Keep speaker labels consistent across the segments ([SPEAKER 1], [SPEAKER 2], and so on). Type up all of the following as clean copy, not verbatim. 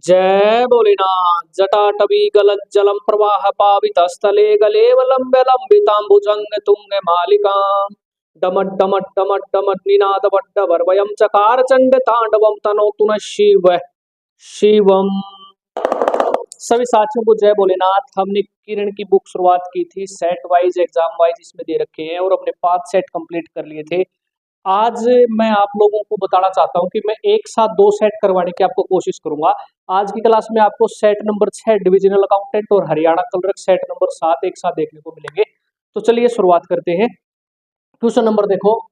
[SPEAKER 1] जय भोलेनाथ। जटाटवी गलज्जलं प्रवाह पावितस्थले गलेवलम्ब्य लम्बिताम्बुजंग तुंग मालिका डमट डमट डमट डमट निनाद वड्डवर्वयं चकार चंड तांडवम तनोतु नः शिव शिवम। सभी साथियों को जय भोलेनाथ। हमने किरण की बुक शुरुआत की थी, सेट वाइज एग्जाम वाइज इसमें दे रखे हैं और अपने 5 सेट कंप्लीट कर लिए थे। आज मैं आप लोगों को बताना चाहता हूं कि मैं एक साथ 2 सेट करवाने की आपको कोशिश करूंगा। आज की क्लास में आपको सेट नंबर 6 डिविजनल अकाउंटेंट और हरियाणा कलरक सेट नंबर 7 एक साथ देखने को मिलेंगे। तो चलिए शुरुआत करते हैं। क्वेश्चन नंबर देखो,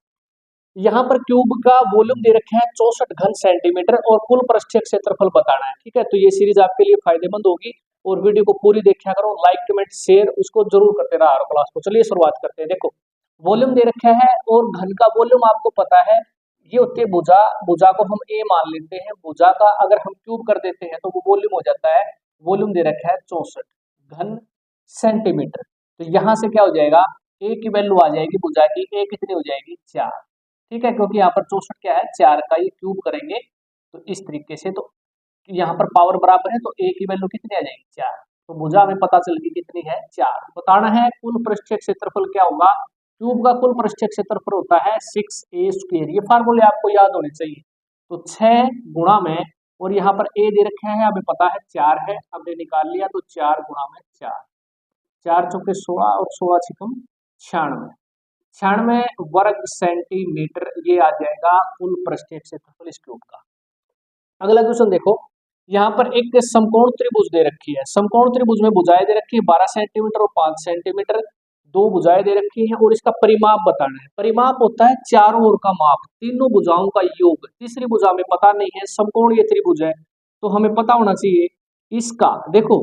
[SPEAKER 1] यहाँ पर क्यूब का वॉल्यूम दे रखे हैं 64 घन सेंटीमीटर और कुल पृष्ठीय क्षेत्रफल बताना है। ठीक है, तो ये सीरीज आपके लिए फायदेमंद होगी और वीडियो को पूरी देखा करो, लाइक कमेंट शेयर उसको जरूर करते रहा क्लास को। चलिए शुरुआत करते हैं। देखो वॉल्यूम दे रखा है और घन का वॉल्यूम आपको पता है, ये होती है भुजा। भुजा को हम ए मान लेते हैं। भुजा का अगर हम क्यूब कर देते हैं तो वो वॉल्यूम हो जाता है। वॉल्यूम दे रखा है 64 घन सेंटीमीटर। तो यहाँ से क्या हो जाएगा, ए की वैल्यू आ जाएगी भुजा की। ए कितनी हो जाएगी, 4। ठीक है, क्योंकि यहाँ पर 64 क्या है, 4 का ये क्यूब करेंगे तो इस तरीके से। तो यहाँ पर पावर बराबर है तो ए की वैल्यू कितनी आ जाएगी, 4। तो भुजा हमें पता चल गई कितनी है, 4। बताना है कुल पृष्ठीय क्षेत्रफल क्या होगा। क्यूब का कुल पृष्ठीय क्षेत्रफल होता है 6a²। ये फार्मूले आपको याद होने चाहिए। तो 6 गुणा में, और यहाँ पर ए दे रखे हैं, हमें पता है 4 है, हमने निकाल लिया। तो 4 गुणा में 4, 4 चौके 16 और 16 छिकम 96, 96 वर्ग सेंटीमीटर ये आ जाएगा कुल पृष्ठीय क्षेत्रफल इस क्यूब का। अगला क्वेश्चन देखो, यहाँ पर एक समकोण त्रिभुज दे रखी है। समकोण त्रिभुज में भुजाएं दे रखी है 12 सेंटीमीटर और 5 सेंटीमीटर। 2 भुजाएं दे रखी हैं और इसका परिमाप बताना है। परिमाप होता है चारों ओर का माप, तीनों भुजाओं का योग। तीसरी भुजा में पता नहीं है, समकोण ये त्रिभुज है तो हमें पता होना चाहिए इसका। देखो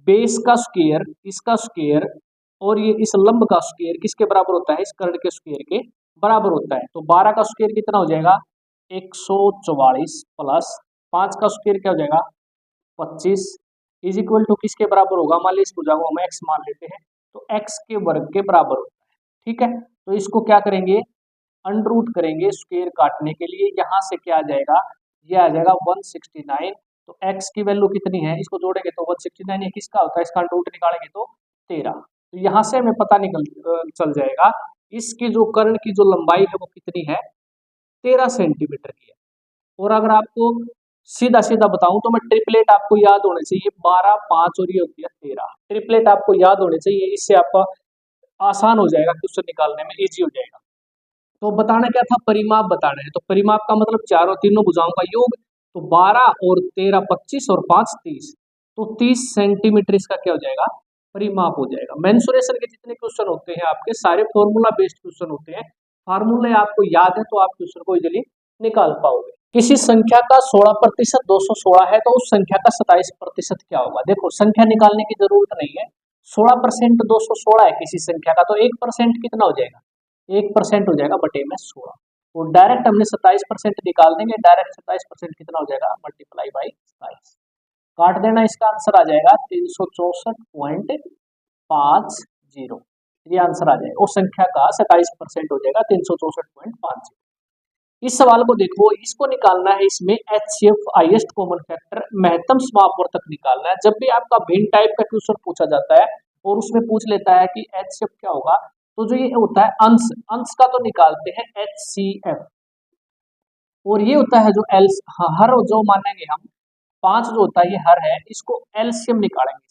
[SPEAKER 1] बेस का स्क्वायर, इसका स्क्वायर और ये इस लंब का स्क्वायर किसके बराबर होता है, इस कर्ण के स्क्वायर के बराबर होता है। तो 12 का स्क्वायर कितना हो जाएगा, 144 प्लस 5 का स्क्वायर क्या हो जाएगा, 25 इज इक्वल टू किसके बराबर होगा, मान लीजिए इस भुजा को हम x मान लेते हैं तो x के वर्ग के बराबर होता है। ठीक है, तो इसको क्या करेंगे, अंडर करेंगे स्क्वायर काटने के लिए। यहाँ से क्या आ जाएगा, ये आ जाएगा 169। तो x की वैल्यू कितनी है, इसको जोड़ेंगे तो 169 ये किसका होता है, इसका अंडर रूट निकालेंगे तो 13। तो यहाँ से हमें पता चल जाएगा इसकी जो कर्ण की जो लंबाई है वो कितनी है, 13 सेंटीमीटर की है। और अगर आपको सीधा सीधा बताऊं तो मैं ट्रिपलेट आपको याद होने चाहिए, 12 5 और ये होती है 13। ट्रिपलेट आपको याद होने चाहिए, इससे आपका आसान हो जाएगा, क्वेश्चन निकालने में इजी हो जाएगा। तो बताना क्या था, परिमाप बताना है। तो परिमाप का मतलब चारों तीनों भुजाओं का योग। तो 12 और 13 25 और 5 30, तो 30 सेंटीमीटर इसका क्या हो जाएगा, परिमाप हो जाएगा। मेंसुरेशन के जितने क्वेश्चन होते हैं आपके सारे फॉर्मूला बेस्ड क्वेश्चन होते हैं। फार्मूले आपको याद है तो आप क्वेश्चन को इजीली निकाल पाओगे। किसी संख्या का 16% 216 है तो उस संख्या का 27% क्या होगा। देखो संख्या निकालने की जरूरत नहीं है, 16% 216 है किसी संख्या का, तो 1% कितना हो जाएगा, 1% हो जाएगा बटे में 16। तो डायरेक्ट हमने 27% निकाल देंगे। डायरेक्ट 27% कितना हो जाएगा, मल्टीप्लाई बाई 27, काट देना, इसका आंसर आ जाएगा 364.50। ये आंसर आ जाएगा, उस संख्या का 27% हो जाएगा 364.50। इस सवाल को देखो, इसको निकालना है। इसमें HCF हाईएस्ट कॉमन फैक्टर महत्तम समापवर्तक निकालना है। जब भी आपका भिन्न टाइप का क्वेश्चन पूछा जाता है और उसमें पूछ लेता है कि HCF क्या होगा, तो जो ये होता है अंश, अंश का तो निकालते हैं HCF, और ये होता है जो हर जो मानेंगे हम 5 जो होता है ये हर है, इसको एलसीएम निकालेंगे।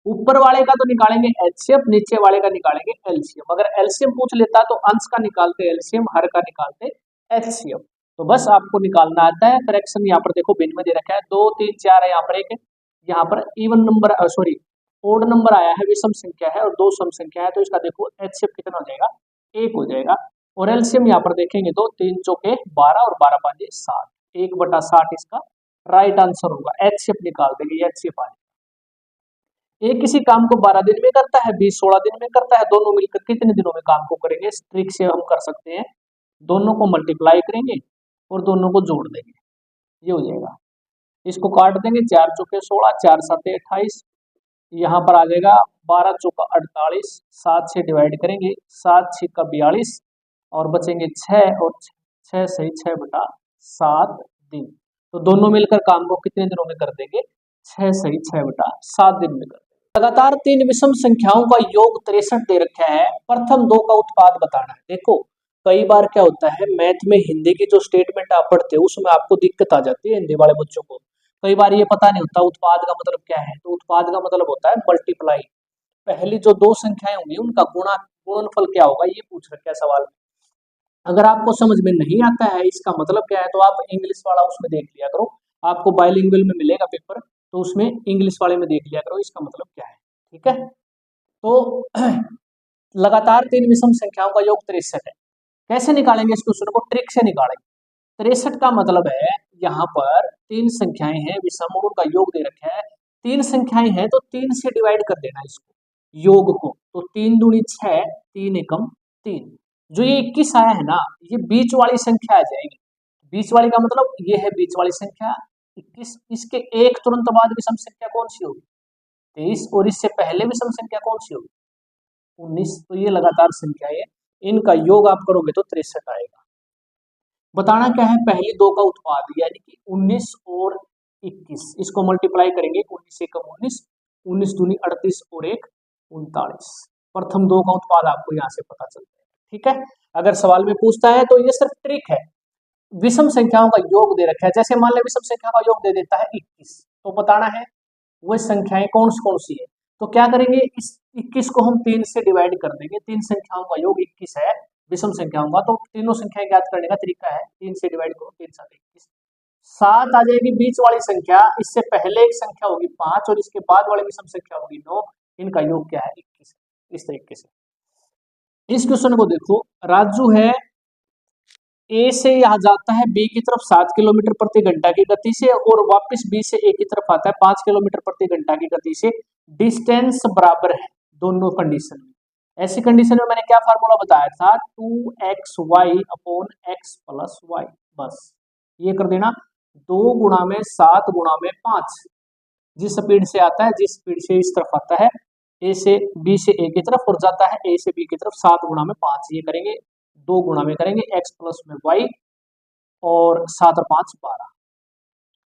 [SPEAKER 1] ऊपर वाले का तो निकालेंगे HCF, नीचे वाले का निकालेंगे LCM। अगर LCM पूछ लेता तो अंश का निकालते LCM, हर का निकालते HCF। तो बस आपको निकालना आता है। फ्रैक्शन यहाँ पर देखो भिन्न में दे रखा है, 2 3 4 है, यहाँ पर एक, यहाँ पर even number sorry odd number आया है, विषम संख्या है, और 2 सम संख्या है। तो इसका देखो HCF कितना हो जाएगा, 1 हो जाएगा। और LCM यहाँ पर देखेंगे तो 3 चौके 12 और 12 5 7, 1/60 इसका राइट आंसर होगा। HCF निकाल देंगे, HCF आ जाएगा। एक किसी काम को 12 दिन में करता है, 20 16 दिन में करता है, दोनों मिलकर कितने दिनों में काम को करेंगे। इस ट्रिक से हम कर सकते हैं, दोनों को मल्टीप्लाई करेंगे और दोनों को जोड़ देंगे, ये हो जाएगा। इसको काट देंगे, 4 चौके 16, 4 7 28, यहाँ पर आ जाएगा 12 चौका 48, 7 से डिवाइड करेंगे, 7 6 का 42 और बचेंगे 6, और 6 सही 6/7 दिन। तो दोनों मिलकर काम को कितने दिनों में कर देंगे? 6 सही 6/7 दिन में कर देंगे। लगातार 3 विषम संख्याओं का योग 63 दे रखा है, प्रथम 2 का उत्पाद बताना है। देखो कई बार क्या होता है, मैथ में हिंदी की जो स्टेटमेंट आप पढ़ते हो उसमें आपको दिक्कत आ जाती है, हिंदी वाले बच्चों को कई बार ये पता नहीं होता उत्पाद का मतलब क्या है। तो उत्पाद का मतलब होता है मल्टीप्लाई, पहली जो 2 संख्याएं होंगी उनका गुणनफल क्या होगा, ये पूछ रखा है सवाल में। अगर आपको समझ में नहीं आता है इसका मतलब क्या है, तो आप इंग्लिश वाला उसमें देख लिया करो, आपको बाइलिंगुअल में मिलेगा पेपर, तो उसमें इंग्लिश वाले में देख लिया करो इसका मतलब क्या है। ठीक है, तो लगातार 3 विषम संख्याओं का योग 63 है। कैसे निकालेंगे इस क्वेश्चन को? ट्रिक से निकालेंगे। 63 का मतलब है यहाँ पर 3 संख्याएं हैं विषम और उनका योग दे रखा है। 3 संख्याएं हैं तो 3 से डिवाइड कर देना इसको, योग को। तो 3 दूनी 6, 3 एकम 3। जो ये 21 आया है ना, ये बीच वाली संख्या आ जाएगी। बीच वाली का मतलब ये है बीच वाली संख्या 21। इसके एक तुरंत बाद विषम संख्या कौन सी होगी? 23। और इससे पहले विषम संख्या कौन सी होगी? 19। तो ये लगातार संख्या है, इनका योग आप करोगे तो 63 आएगा। बताना क्या है? पहली 2 का उत्पाद यानी कि 19 और 21, इसको मल्टीप्लाई करेंगे। 19 एकम 19, 19 दूनी 38 और 1 39। प्रथम 2 का उत्पाद आपको यहाँ से पता चलता है। ठीक है, अगर सवाल में पूछता है तो ये सिर्फ ट्रिक है। विषम संख्याओं का योग दे रखा है, जैसे मान ले विषम संख्या का योग दे देता है 21, तो बताना है वह संख्याएं कौन सी है। तो क्या करेंगे, इस 21 को हम 3 से डिवाइड कर देंगे। 3 संख्याओं का योग 21 है विषम संख्याओं का, तो तीनों संख्याएं ज्ञात करने का तरीका है 3 से डिवाइड करो, 3 7 21। 7 आ जाएगी बीच वाली संख्या, इससे पहले एक संख्या होगी 5 और इसके बाद वाली विषम संख्या होगी 9, इनका योग क्या है? 21। इस तरीके से इस क्वेश्चन को देखो, राजू है ए से यहाँ जाता है बी की तरफ 7 किलोमीटर प्रति घंटा की गति से और वापस बी से ए की तरफ आता है 5 किलोमीटर प्रति घंटा की गति से। डिस्टेंस बराबर है दोनों कंडीशन में। ऐसी कंडीशन में मैंने क्या फार्मूला बताया था? 2xy upon x plus y। बस ये कर देना, 2 गुणा में 7 गुणा में 5, जिस स्पीड से आता है, जिस स्पीड से इस तरफ आता है, ए से बी से ए की तरफ और जाता है ए से बी की तरफ, 7 गुणा में 5 ये करेंगे, 2 गुणा में करेंगे x प्लस में y और 7 और 5 12।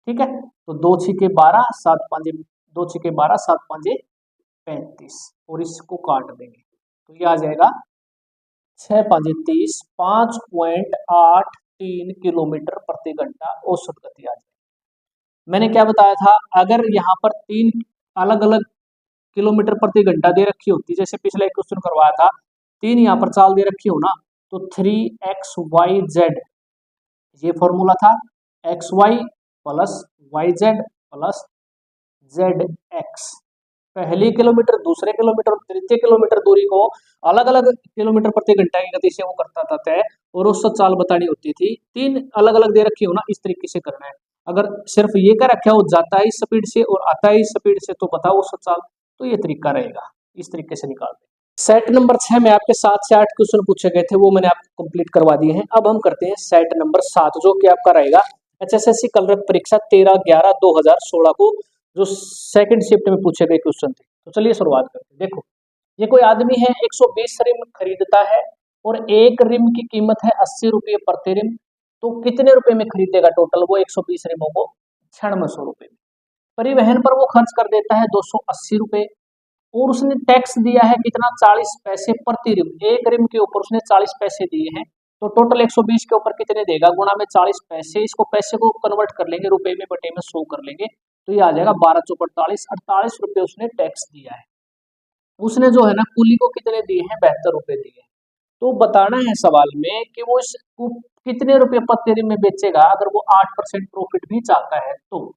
[SPEAKER 1] ठीक है, तो 2 छिके 12, 7 5 2 छिके 12, 7 5 35 और इसको काट देंगे तो ये आ जाएगा 6 5 30, 5.83 किलोमीटर प्रति घंटा औसत गति आ जाएगी। मैंने क्या बताया था, अगर यहाँ पर 3 अलग अलग किलोमीटर प्रति घंटा दे रखी होती, जैसे पिछले एक क्वेश्चन करवाया था, 3 यहाँ पर चाल दे रखी हो ना, तो 3xyz ये फॉर्मूला था, xy plus yz plus zx। पहली किलोमीटर, दूसरे किलोमीटर और तृतीय किलोमीटर दूरी को अलग अलग किलोमीटर प्रति घंटा की गति से वो करता था तय, और औसत चाल बतानी होती थी। 3 अलग अलग दे रखी हो ना, इस तरीके से करना है। अगर सिर्फ ये क्या रखा हो, जाता है इस स्पीड से और आता है इस स्पीड से, तो बताओ औसत चाल, तो ये तरीका रहेगा, इस तरीके से निकाल दें। सेट नंबर 6 में आपके 7 से 8 क्वेश्चन पूछे गए थे, वो मैंने आपको कंप्लीट करवा दिए हैं। अब हम करते हैं सेट नंबर 7, जो कि आपका रहेगा HSSC कल परीक्षा 13/11/2016 को, जो सेकंड शिफ्ट में पूछे गए क्वेश्चन थे। तो चलिए शुरुआत करते हैं। देखो, ये कोई आदमी है 120 रिम खरीदता है और एक रिम की कीमत है 80 रुपये प्रति रिम, तो कितने रुपए में खरीदेगा टोटल वो 120 रिमों को? 9600 रुपए में। परिवहन पर वो खर्च कर देता है 280 रुपए, और उसने टैक्स दिया है कितना? 40 पैसे प्रति रिम। एक रिम के ऊपर उसने 40 पैसे दिए हैं, तो टोटल 120 के ऊपर कितने देगा? गुणा में 40 पैसे, इसको पैसे को कन्वर्ट कर लेंगे रुपए में, बटे में 100 कर लेंगे, तो ये आ जाएगा 12 चौक 48, 48 रुपए उसने टैक्स दिया है। उसने जो है ना कुली को कितने दिए हैं? 72 रुपए दिए हैं। तो बताना है सवाल में कि वो इसको कितने रुपए प्रति रिम में बेचेगा। अगर वो 8% प्रॉफिट भी चाहता है तो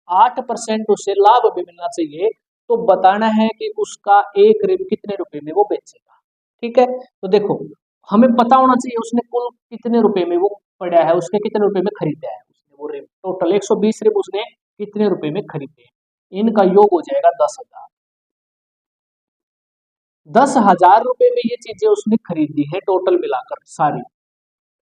[SPEAKER 1] 8% उसे लाभ भी मिलना चाहिए, तो बताना है कि उसका एक रिम कितने रुपए में वो बेचेगा। ठीक है, तो देखो हमें पता होना चाहिए उसने कुल कितने रुपए में वो पड़ा है, उसके कितने रुपए में खरीदा है उसने वो रिम। टोटल 120 रिम उसने कितने रुपए में खरीदे, इनका योग हो जाएगा 10,000। 10,000 रुपए में ये चीजें उसने खरीदी है टोटल मिलाकर सारी।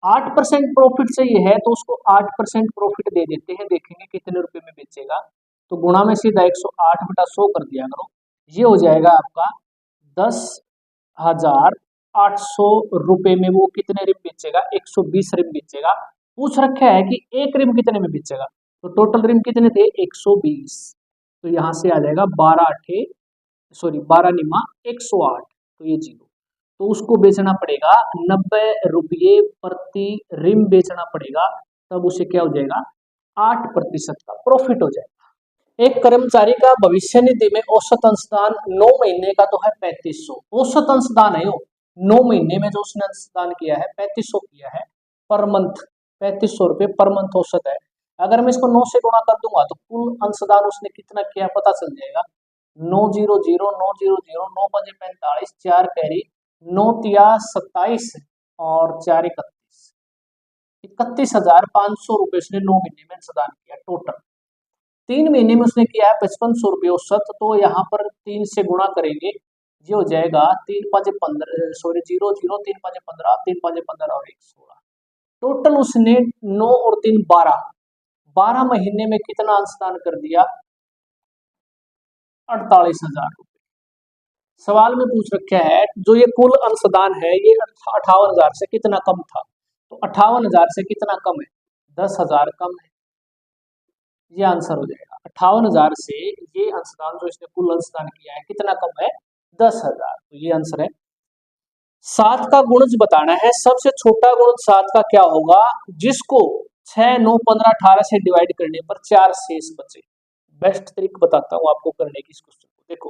[SPEAKER 1] 8% प्रॉफिट चाहिए है, तो उसको 8% प्रॉफिट दे देते हैं, देखेंगे कितने रुपए में बेचेगा। तो गुणा में सीधा 108/100 कर दिया करो, ये हो जाएगा आपका 10,800 रुपए में वो कितने रिम बेचेगा? 120 रिम बेचेगा। पूछ रखा है कि एक रिम कितने में बेचेगा, तो टोटल रिम कितने थे 120, तो यहाँ से आ जाएगा 12 निमा 108, तो ये 0, तो उसको बेचना पड़ेगा 90 रुपये प्रति रिम बेचना पड़ेगा, तब उसे क्या हो जाएगा 8% का प्रॉफिट हो जाएगा। एक कर्मचारी का भविष्य निधि में औसत अंशदान 9 महीने का तो है 3500, औसत अंशदान है वो 9 महीने में जो उसने अंशदान किया है 3500 किया है पर मंथ, 3500 रुपये पर मंथ औसत है। अगर मैं इसको 9 से गुणा कर दूंगा तो कुल अंशदान उसने कितना किया पता चल जाएगा, 900 900 9 5 45 4 कैरी 9 तिया 27 और 4 31, 31,500 रुपये उसने 9 महीने में अंशदान किया टोटल। 3 महीने में उसने किया है 5500 रुपये औसत, तो यहाँ पर 3 से गुणा करेंगे, ये हो जाएगा 3 5 15 सॉरी 0 0 3 5 15 3 5 15 और 1 16, टोटल उसने 9 और 3 12 महीने में कितना अंशदान कर दिया 48,000 रुपये। सवाल में पूछ रखा है जो ये कुल अंशदान है ये 58,000 से कितना कम था, तो 58,000 से कितना कम है 10,000 कम है, ये आंसर हो जाएगा 58,000 से ये अंशदान जो इसने कुल अंशदान किया है कितना कम है 10,000, तो ये आंसर है। 7 का गुणज बताना है, सबसे छोटा गुणज 7 का क्या होगा जिसको 6 9 15 18 से डिवाइड करने पर 4 शेष बचे। बेस्ट तरीका बताता हूँ आपको करने की इस क्वेश्चन को। देखो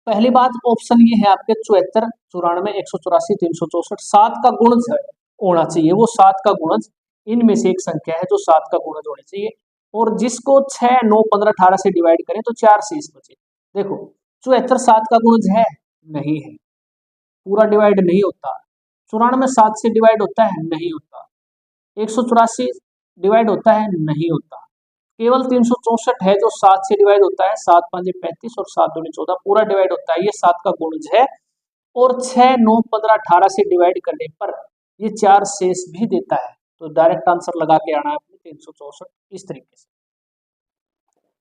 [SPEAKER 1] पहली बात ऑप्शन ये है आपके 74 94 184 364, 7 का गुणज है होना चाहिए, वो 7 का गुणज इनमें से एक संख्या है जो 7 का गुणज होना चाहिए, और जिसको 6 9 15 18 से डिवाइड करें तो 4 शेष बचे। देखो 74 7 का गुणज है नहीं है, पूरा डिवाइड नहीं होता, 94 7 से डिवाइड होता है नहीं होता, 184 डिवाइड होता है नहीं होता, केवल 364 है जो 7 से डिवाइड होता है, 7 5 35 और 7 2 14 पूरा डिवाइड होता है, ये 7 का गुणज है, और 6 9 15 18 से डिवाइड करने पर ये 4 शेष भी देता है, तो डायरेक्ट आंसर लगा के आना है 364 इस तरीके से।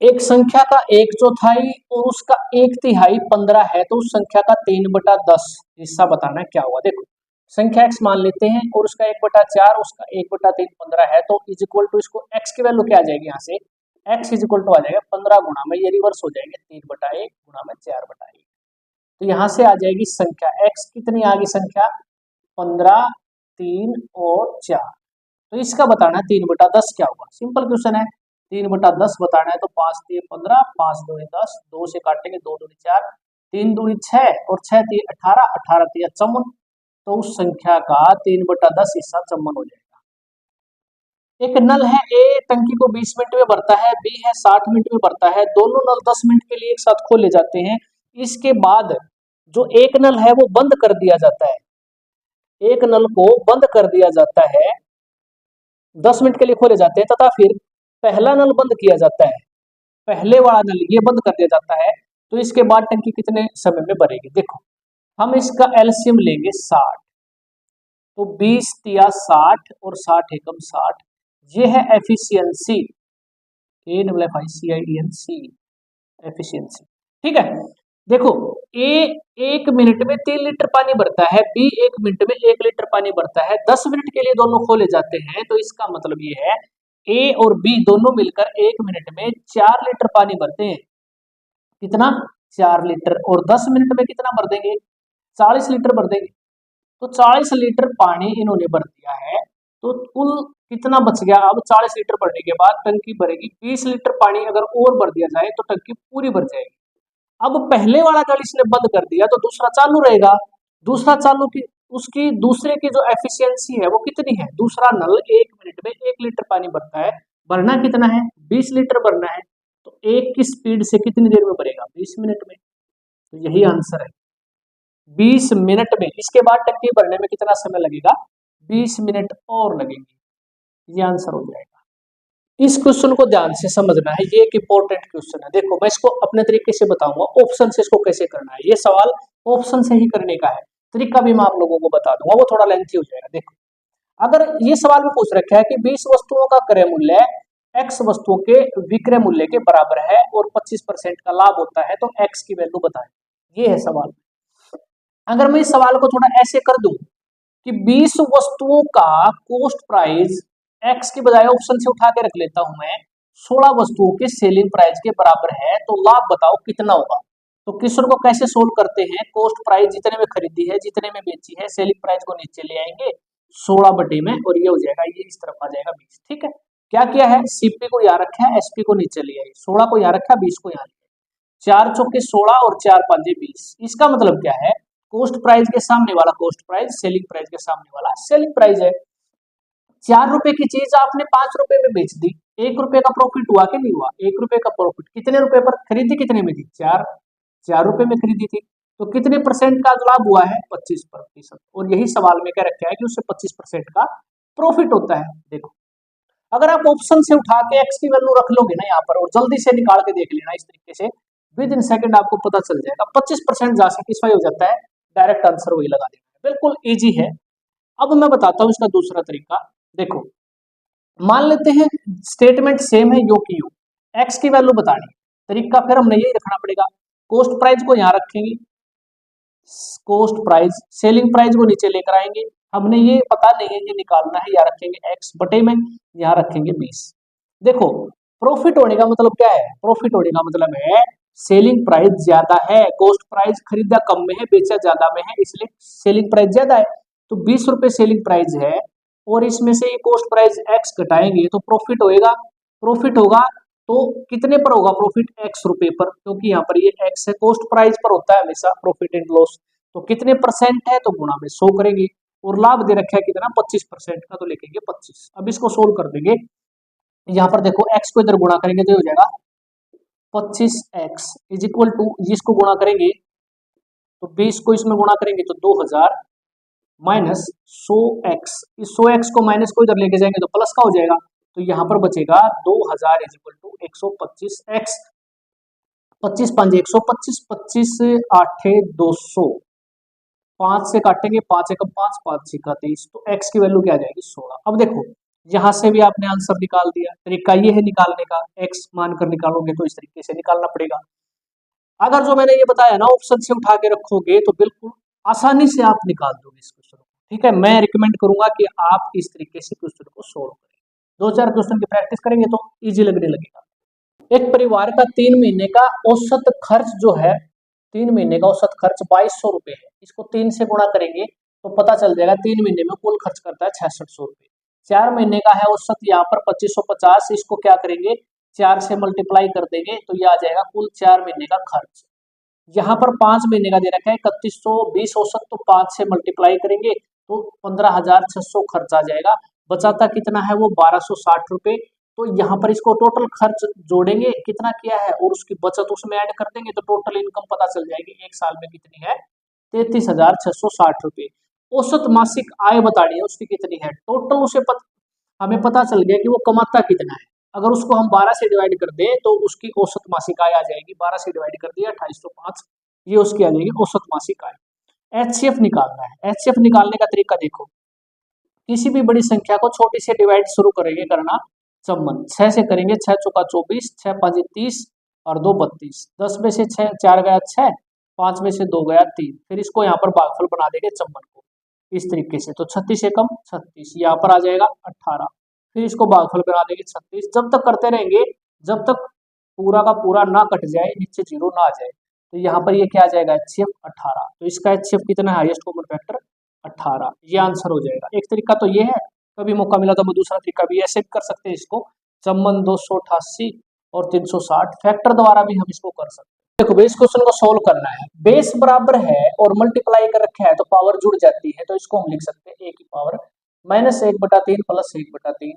[SPEAKER 1] एक संख्या का 1/4 और उसका 1/3 15 है तो उस संख्या का 3/10 हिस्सा बताना है क्या हुआ। देखो संख्या x मान लेते हैं और उसका 1/4 उसका 1/3 15 है, तो इज इक्वल टू इसको x की वैल्यू क्या आ जाएगी, यहाँ से x इज इक्वल टू आ जाएगा 15 गुणा में, ये रिवर्स हो जाएंगे 3/1 गुणा में 4/1, तो यहाँ से आ जाएगी संख्या x कितनी आ गई संख्या 15 3 और 4, तो इसका बताना है 3/10 क्या होगा। सिंपल क्वेश्चन है, 3/10 बताना है तो 5 3 15 5 2 10, 2 से काटेंगे 2 2 4 3 2 6 और 6 3 18 18 3 54, तो उस संख्या का 3/10 हिस्सा 54 हो जाएगा। एक नल है ए टंकी को 20 मिनट में भरता है, बी है 60 मिनट में भरता है, दोनों नल 10 मिनट के लिए एक साथ खोले जाते हैं, इसके बाद जो एक नल है वो बंद कर दिया जाता है, एक नल को बंद कर दिया जाता है 10 मिनट के लिए खोले जाते हैं, तथा फिर पहला नल बंद किया जाता है, पहले वाला नल ये बंद कर दिया जाता है, तो इसके बाद टंकी कितने समय में भरेगी। देखो हम इसका एलसीएम लेंगे 60, तो 20 तिया 60 और 60 एकम 60, ये है एफिशिएंसी, AFFICIENC एफिशिएंसी, ठीक है। देखो ए 1 मिनट में 3 लीटर पानी भरता है, बी 1 मिनट में 1 लीटर पानी भरता है, 10 मिनट के लिए दोनों खोले जाते हैं, तो इसका मतलब ये है ए और बी दोनों मिलकर 1 मिनट में 4 लीटर पानी भरते हैं, कितना 4 लीटर, और 10 मिनट में कितना भर देंगे 40 लीटर भर देंगे, तो 40 लीटर पानी इन्होंने भर दिया है, तो कुल कितना बच गया, अब 40 लीटर भरने के बाद टंकी भरेगी 20 लीटर पानी अगर और भर दिया जाए तो टंकी पूरी भर जाएगी। अब पहले वाला नल इसने बंद कर दिया तो दूसरा चालू रहेगा, दूसरा चालू की उसकी दूसरे की जो एफिशिएंसी है वो कितनी है, दूसरा नल 1 मिनट में 1 लीटर पानी भरता है, भरना कितना है 20 लीटर भरना है, तो एक की स्पीड से कितनी देर में भरेगा 20 मिनट में, तो यही आंसर है 20 मिनट में। इसके बाद टंकी भरने में कितना समय लगेगा 20 मिनट और लगेंगे, ये आंसर हो जाएगा। इस क्वेश्चन को ध्यान से समझना है, ये एक इंपॉर्टेंट क्वेश्चन है। देखो मैं इसको अपने तरीके से बताऊंगा, ऑप्शन से इसको कैसे करना है, ये सवाल ऑप्शन से ही करने का है, तरीका भी मैं आप लोगों को बता दूंगा, वो थोड़ा लेंथी हो जाएगा। देखो अगर ये सवाल में पूछ रखा है कि 20 वस्तुओं का क्रय मूल्य x वस्तुओं के विक्रय मूल्य के बराबर है और 25% का लाभ होता है, तो x की वैल्यू बताएं, ये है सवाल। अगर मैं इस सवाल को थोड़ा ऐसे कर दूं कि 20 वस्तुओं का कॉस्ट प्राइस एक्स की बजाय ऑप्शन से उठा के रख लेता हूं मैं, 16 वस्तुओं के सेलिंग प्राइस के बराबर है, तो लाभ बताओ कितना होगा। तो क्वेश्चन को कैसे सोल्व करते हैं, कॉस्ट प्राइस जितने में खरीदी है, जितने में बेची है, सेलिंग प्राइस को नीचे ले आएंगे 16 बटे में, और ये हो जाएगा, ये इस तरफ आ जाएगा 20। ठीक है, क्या किया है, सीपी को यहाँ रखा है, एसपी को नीचे ले आए, 16 को यहाँ रखा, 20 को यहाँ लिया, 4 चौके 16 और 4 पांजे 20। इसका मतलब क्या है, कॉस्ट प्राइस के सामने वाला कॉस्ट प्राइस, सेलिंग प्राइस के सामने वाला सेलिंग प्राइस है। 4 रुपए की चीज आपने 5 रुपए में बेच दी, 1 रुपए का प्रॉफिट हुआ कि नहीं हुआ, 1 रुपए का प्रॉफिट, कितने रुपए पर खरीदी, कितने में थी, 4 रुपए में खरीदी थी, तो कितने परसेंट का लाभ हुआ है, 25%। और यही सवाल में क्या रखा है कि उससे 25% का प्रॉफिट होता है। देखो, अगर आप ऑप्शन से उठा के एक्स की वैल्यू रख लोगे ना यहाँ पर, और जल्दी से निकाल के देख लेना इस तरीके से, विद इन सेकंड आपको पता चल जाएगा, 25% जा सेटिस्फाई हो जाता है, डायरेक्ट आंसर वही लगा देना, बिल्कुल इजी है। अब मैं बताता हूँ इसका दूसरा तरीका। देखो, मान लेते हैं स्टेटमेंट सेम है, यो की यो, एक्स की वैल्यू बतानी, तरीका फिर हमने यही रखना पड़ेगा, कॉस्ट प्राइस को यहाँ रखेंगे, कॉस्ट प्राइस सेलिंग प्राइस को नीचे लेकर आएंगे, हमने ये पता नहीं है, ये निकालना है, यहाँ रखेंगे एक्स बटे में, यहाँ रखेंगे 20। देखो, प्रॉफिट होने का मतलब क्या है, प्रॉफिट होने का मतलब है सेलिंग प्राइस ज्यादा है, कॉस्ट प्राइस खरीदा कम में है, बेचा ज्यादा में है, इसलिए सेलिंग प्राइस ज्यादा है। तो 20 रुपए सेलिंग प्राइस है, और इसमें से ये कॉस्ट प्राइस एक्स घटाएंगे तो प्रॉफिट होएगा, प्रॉफिट होगा तो कितने पर होगा प्रॉफिट, एक्स रुपए पर, क्योंकि यहाँ पर ये एक्स है, कॉस्ट प्राइस पर होता है हमेशा प्रॉफिट एंड लॉस, तो कितने परसेंट है, तो गुणा में 100 करेंगे, और लाभ दे रखा है कितना, 25% का, तो लिखेंगे 25। अब इसको सोल्व कर देंगे, यहाँ पर देखो एक्स को इधर गुणा करेंगे तो हो जाएगा 25x इज इक्वल टू, इसको गुणा करेंगे तो 20 को इसमें गुणा करेंगे तो 2000 माइनस 100x, इस 100x को माइनस को इधर लेके जाएंगे तो प्लस का हो जाएगा, तो यहाँ पर बचेगा 2000 इज इक्वल टू 125x, 25 5 125, 25 8 200, 5 से काटेंगे, 5 एकम 5, 5 6 23, तो x की वैल्यू क्या आ जाएगी 16। अब देखो, यहां से भी आपने आंसर निकाल दिया, तरीका ये है निकालने का, x मानकर निकालोगे तो इस तरीके से निकालना पड़ेगा। अगर जो मैंने ये बताया ना ऑप्शन से उठा के रखोगे तो बिल्कुल आसानी से आप निकाल दोगे इस क्वेश्चन को। ठीक है, मैं रिकमेंड करूंगा कि आप इस तरीके से क्वेश्चन को सोल्व करें, 2-4 क्वेश्चन की प्रैक्टिस करेंगे तो इजी लगने लगेगा। एक परिवार का 3 महीने का औसत खर्च जो है, 3 महीने का औसत खर्च 2200 रुपए है, इसको 3 से गुणा करेंगे तो पता चल जाएगा 3 महीने में कुल खर्च करता है 6600 रुपए। 4 महीने का है औसत, यहाँ पर 2550, इसको क्या करेंगे 4 से मल्टीप्लाई कर देंगे तो ये आ जाएगा कुल 4 महीने का खर्च। यहाँ पर 5 महीने का दे रखा है 3120 औसत, तो 5 से मल्टीप्लाई करेंगे तो 15600 खर्च आ जाएगा, बचाता कितना है वो 1260 रुपए। तो यहाँ पर इसको टोटल खर्च जोड़ेंगे कितना किया है और उसकी बचत उसमें ऐड कर देंगे तो टोटल इनकम पता चल जाएगी एक साल में कितनी है, 33,660 रुपए। औसत मासिक आय बतानी है उसकी कितनी है, टोटल उसे हमें पता चल गया कि वो कमाता कितना है, अगर उसको हम 12 से डिवाइड कर दें तो उसकी औसत मासिक आय आ जाएगी, 12 से डिवाइड कर दिया 2805, ये उसकी आ जाएगी औसत मासिक आय। एचसीएफ निकालना है, एचसीएफ निकालने का तरीका देखो, किसी भी बड़ी संख्या को छोटी से डिवाइड शुरू करेंगे करना, संबंध 6 से करेंगे, 6 चौका 24, 6 5 30 और 2 32, 10 में से 6 4 गया 6, 5 में से 2 गया 3, फिर इसको यहाँ पर भागफल बना देंगे चम्मन को इस तरीके से, तो 36 एकम 36, यहाँ पर आ जाएगा 18, फिर इसको भागफल बना देंगे 36, जब तक करते रहेंगे जब तक पूरा का पूरा ना कट जाए, नीचे जीरो ना आ जाए, तो यहाँ पर ये क्या आ जाएगा एचसीएफ 18, तो इसका एचसीएफ कितना है, हाईएस्ट कॉमन फैक्टर 18, ये आंसर हो जाएगा। एक तरीका तो ये है, कभी मौका मिला तो हम दूसरा तरीका भी ऐसे भी कर सकते हैं इसको, चम्मन 288 और 360 फैक्टर द्वारा भी हम इसको कर सकते हैं। देखो बेस क्वेश्चन को सोल्व करना है, बेस बराबर है और मल्टीप्लाई कर रखा है तो पावर जुड़ जाती है, तो इसको हम लिख सकते हैं a की पावर -1/3 प्लस 1/3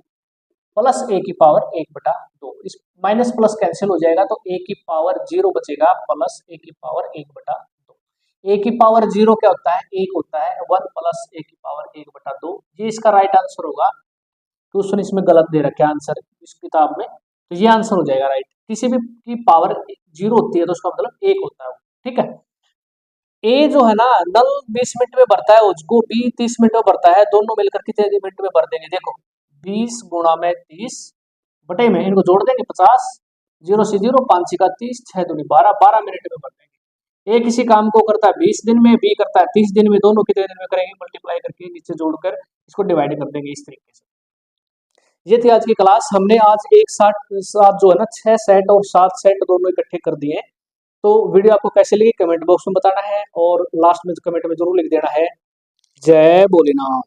[SPEAKER 1] प्लस a की पावर 1/2, इस माइनस प्लस कैंसिल हो जाएगा तो a की पावर 0 बचेगा प्लस a की पावर 1/2। a की पावर 0 क्या होता है, 1 होता है, 1 प्लस a की पावर 1/2, ये इसका राइट आंसर होगा। क्वेश्चन इसमें गलत दे रखे आंसर इस किताब में, तो ये आंसर हो जाएगा राइट, किसी भी की पावर 0 होती है तो उसका मतलब 1 होता है, ठीक है। ए जो है ना नल 20 मिनट में भरता है, उसको बी 30 मिनट में भरता है, दोनों मिलकर कितने मिनट में भर देंगे, देखो 20 गुणा में 30 बटे में इनको जोड़ देंगे 50, 0 से 0, 5 6 30, 6 दूनी 12, 12 मिनट में भर देंगे। ए किसी काम को करता है 20 दिन में, बी करता है 30 दिन में, दोनों कितने दिन में करेंगे, मल्टीप्लाई करके नीचे जोड़कर इसको डिवाइड कर देंगे इस तरीके से। ये थी आज की क्लास। हमने आज एक साथ साथ जो है ना 6 सेट और 7 सेट दोनों इकट्ठे कर दिए हैं। तो वीडियो आपको कैसे लगी कमेंट बॉक्स में बताना है और लास्ट में कमेंट में जरूर लिख देना है जय भोलेनाथ।